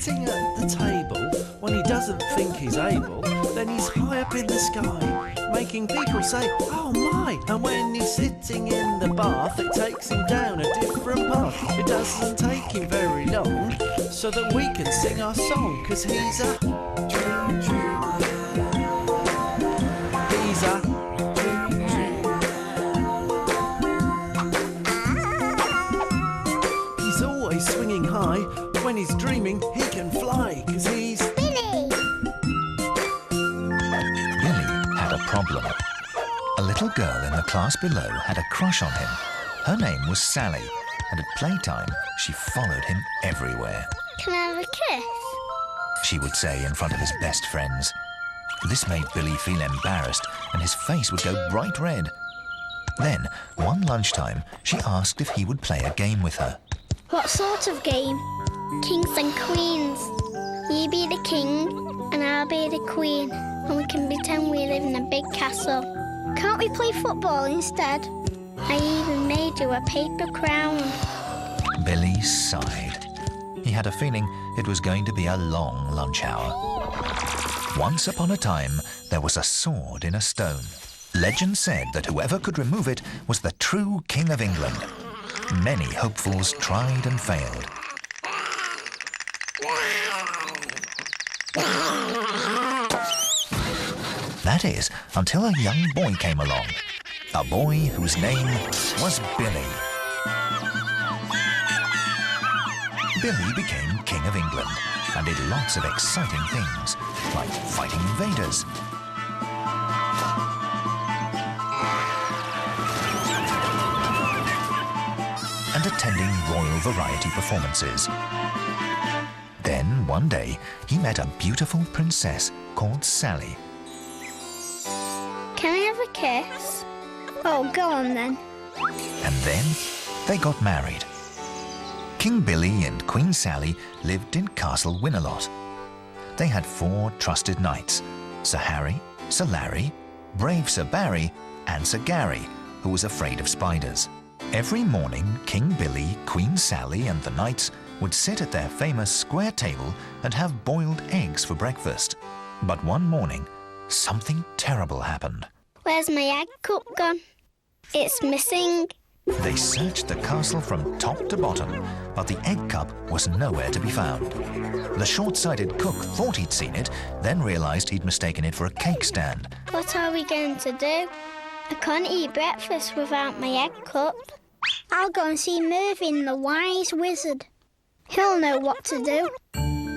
sitting at the table when he doesn't think he's able, then he's high up in the sky, making people say, "Oh my!" And when he's sitting in the bath, it takes him down a different path. It doesn't take him very long, so that we can sing our song, 'cause he's a... He's a... He's always swinging high. When he's dreaming, he can fly, 'cause he's... Billy! Billy had a problem. A little girl in the class below had a crush on him. Her name was Sally, and at playtime, she followed him everywhere. Can I have a kiss? She would say in front of his best friends. This made Billy feel embarrassed, and his face would go bright red. Then, one lunchtime, she asked if he would play a game with her. What sort of game? Kings and queens. You be the king and I'll be the queen, and we can pretend we live in a big castle. Can't we play football instead? I even made you a paper crown. Billy sighed. He had a feeling it was going to be a long lunch hour. Once upon a time, there was a sword in a stone. Legend said that whoever could remove it was the true King of England. Many hopefuls tried and failed. That is, until a young boy came along. A boy whose name was Billy. Billy became King of England and did lots of exciting things, like fighting invaders, and attending royal variety performances. Then, one day, he met a beautiful princess called Sally. Can I have a kiss? Oh, go on then. And then they got married. King Billy and Queen Sally lived in Castle Winalot. They had 4 trusted knights, Sir Harry, Sir Larry, brave Sir Barry, and Sir Gary, who was afraid of spiders. Every morning, King Billy, Queen Sally, and the knights would sit at their famous square table and have boiled eggs for breakfast. But one morning, something terrible happened. Where's my egg cup gone? It's missing. They searched the castle from top to bottom, but the egg cup was nowhere to be found. The short-sighted cook thought he'd seen it, then realised he'd mistaken it for a cake stand. What are we going to do? I can't eat breakfast without my egg cup. I'll go and see Mervyn the wise wizard. He'll know what to do.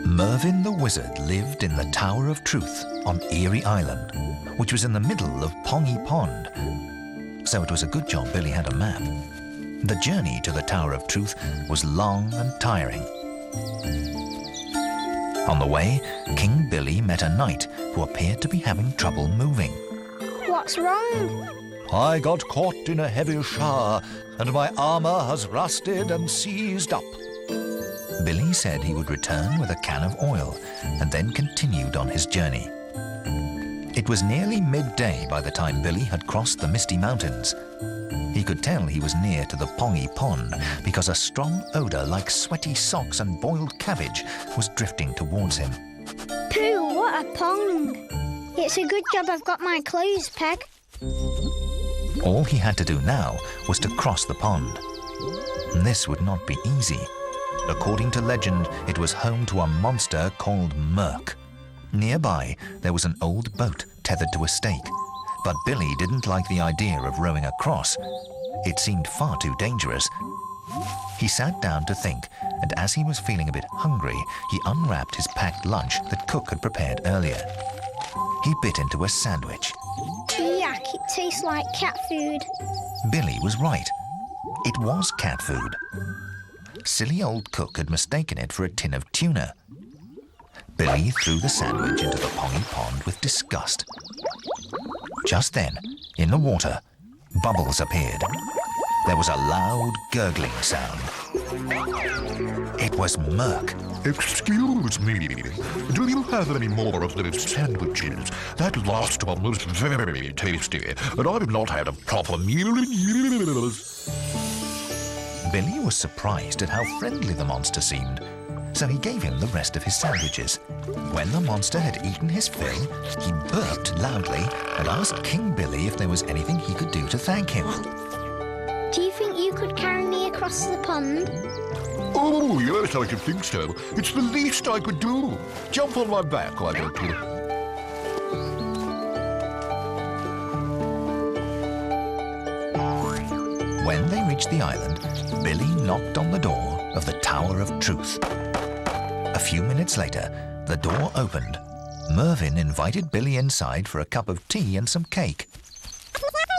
Mervyn the wizard lived in the Tower of Truth on Erie Island, which was in the middle of Pongy Pond. So it was a good job Billy had a map. The journey to the Tower of Truth was long and tiring. On the way, King Billy met a knight who appeared to be having trouble moving. What's wrong? I got caught in a heavy shower, and my armour has rusted and seized up. Billy said he would return with a can of oil, and then continued on his journey. It was nearly midday by the time Billy had crossed the misty mountains. He could tell he was near to the Pongy Pond because a strong odour like sweaty socks and boiled cabbage was drifting towards him. Pooh, what a pong! It's a good job I've got my clothes, Peg. All he had to do now was to cross the pond. This would not be easy. According to legend, it was home to a monster called Murk. Nearby, there was an old boat tethered to a stake, but Billy didn't like the idea of rowing across. It seemed far too dangerous. He sat down to think, and as he was feeling a bit hungry, he unwrapped his packed lunch that Cook had prepared earlier. He bit into a sandwich. Yuck, it tastes like cat food. Billy was right. It was cat food. Silly old Cook had mistaken it for a tin of tuna. Billy threw the sandwich into the Pongy Pond with disgust. Just then, in the water, bubbles appeared. There was a loud gurgling sound. It was Murk. Excuse me, do you have any more of those sandwiches? That last one was very tasty, and I've not had a proper meal in years. Billy was surprised at how friendly the monster seemed. so he gave him the rest of his sandwiches. When the monster had eaten his fill, he burped loudly and asked King Billy if there was anything he could do to thank him. Do you think you could carry me across the pond? Oh, yes, I should think so. It's the least I could do. Jump on my back, why don't you? When they reached the island, Billy knocked on the door of the Tower of Truth. A few minutes later, the door opened. Mervyn invited Billy inside for a cup of tea and some cake.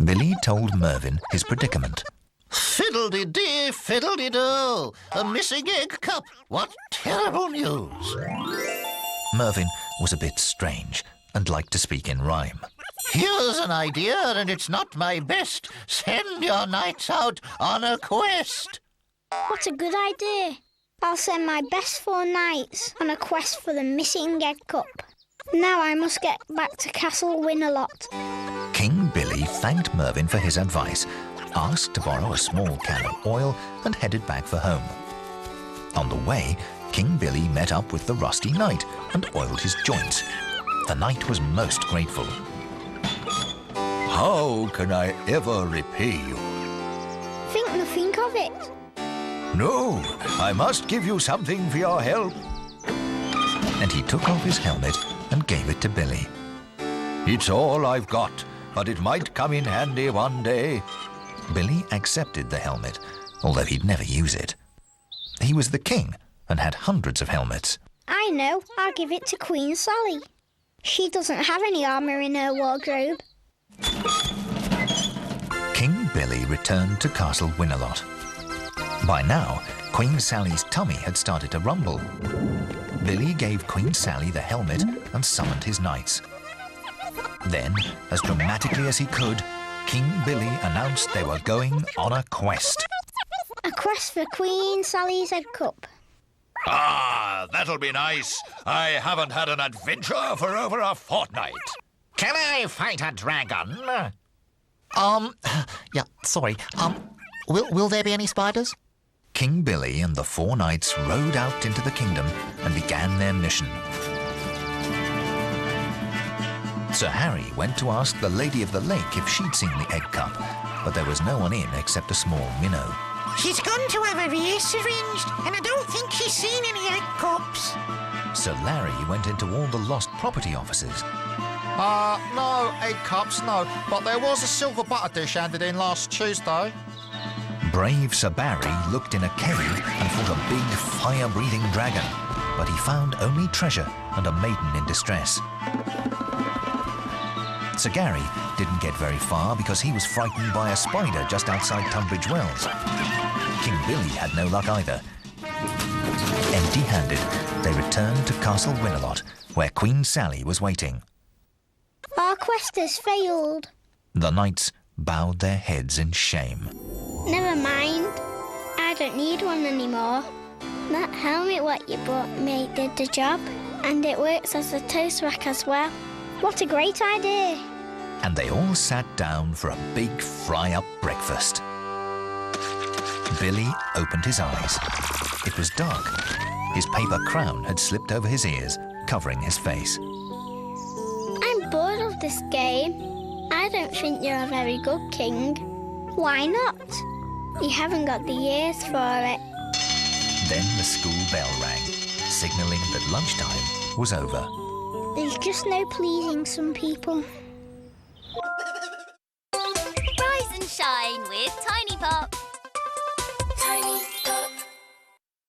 Billy told Mervyn his predicament. Fiddle-de-dee, fiddle-de-do! A missing egg cup! What terrible news! Mervyn was a bit strange and liked to speak in rhyme. Here's an idea, and it's not my best. Send your knights out on a quest. What a good idea. I'll send my best 4 knights on a quest for the missing egg cup. Now I must get back to Castle Winalot. King Billy thanked Mervyn for his advice, asked to borrow a small can of oil and headed back for home. On the way, King Billy met up with the rusty knight and oiled his joints. The knight was most grateful. How can I ever repay you? Think nothing of it. No, I must give you something for your help. And he took off his helmet and gave it to Billy. It's all I've got, but it might come in handy one day. Billy accepted the helmet, although he'd never use it. He was the king and had hundreds of helmets. I know. I'll give it to Queen Sally. She doesn't have any armour in her wardrobe. King Billy returned to Castle Winalot. By now, Queen Sally's tummy had started to rumble. Billy gave Queen Sally the helmet and summoned his knights. Then, as dramatically as he could, King Billy announced they were going on a quest. A quest for Queen Sally's egg cup. Ah, that'll be nice. I haven't had an adventure for over a fortnight. Can I fight a dragon? Yeah, sorry. Will there be any spiders? King Billy and the 4 knights rode out into the kingdom and began their mission. Sir Harry went to ask the Lady of the Lake if she'd seen the egg cup, but there was no one in except a small minnow. He's gone to have her ears syringed, and I don't think he's seen any egg cups. Sir Larry went into all the lost property offices. No, egg cups, no. But there was a silver butter dish handed in last Tuesday. Brave Sir Barry looked in a cave and fought a big fire-breathing dragon, but he found only treasure and a maiden in distress. Sir Gary didn't get very far because he was frightened by a spider just outside Tunbridge Wells. King Billy had no luck either. Empty-handed, they returned to Castle Winalot, where Queen Sally was waiting. Our quest has failed. The knights bowed their heads in shame. Never mind. I don't need one anymore. That helmet what you brought me did the job, and it works as a toast rack as well. What a great idea. And they all sat down for a big fry-up breakfast. Billy opened his eyes. It was dark. His paper crown had slipped over his ears, covering his face. I'm bored of this game. I don't think you're a very good king. Why not? You haven't got the ears for it. Then the school bell rang, signalling that lunchtime was over. There's just no pleasing some people. Rise and shine with Tiny Pop. Tiny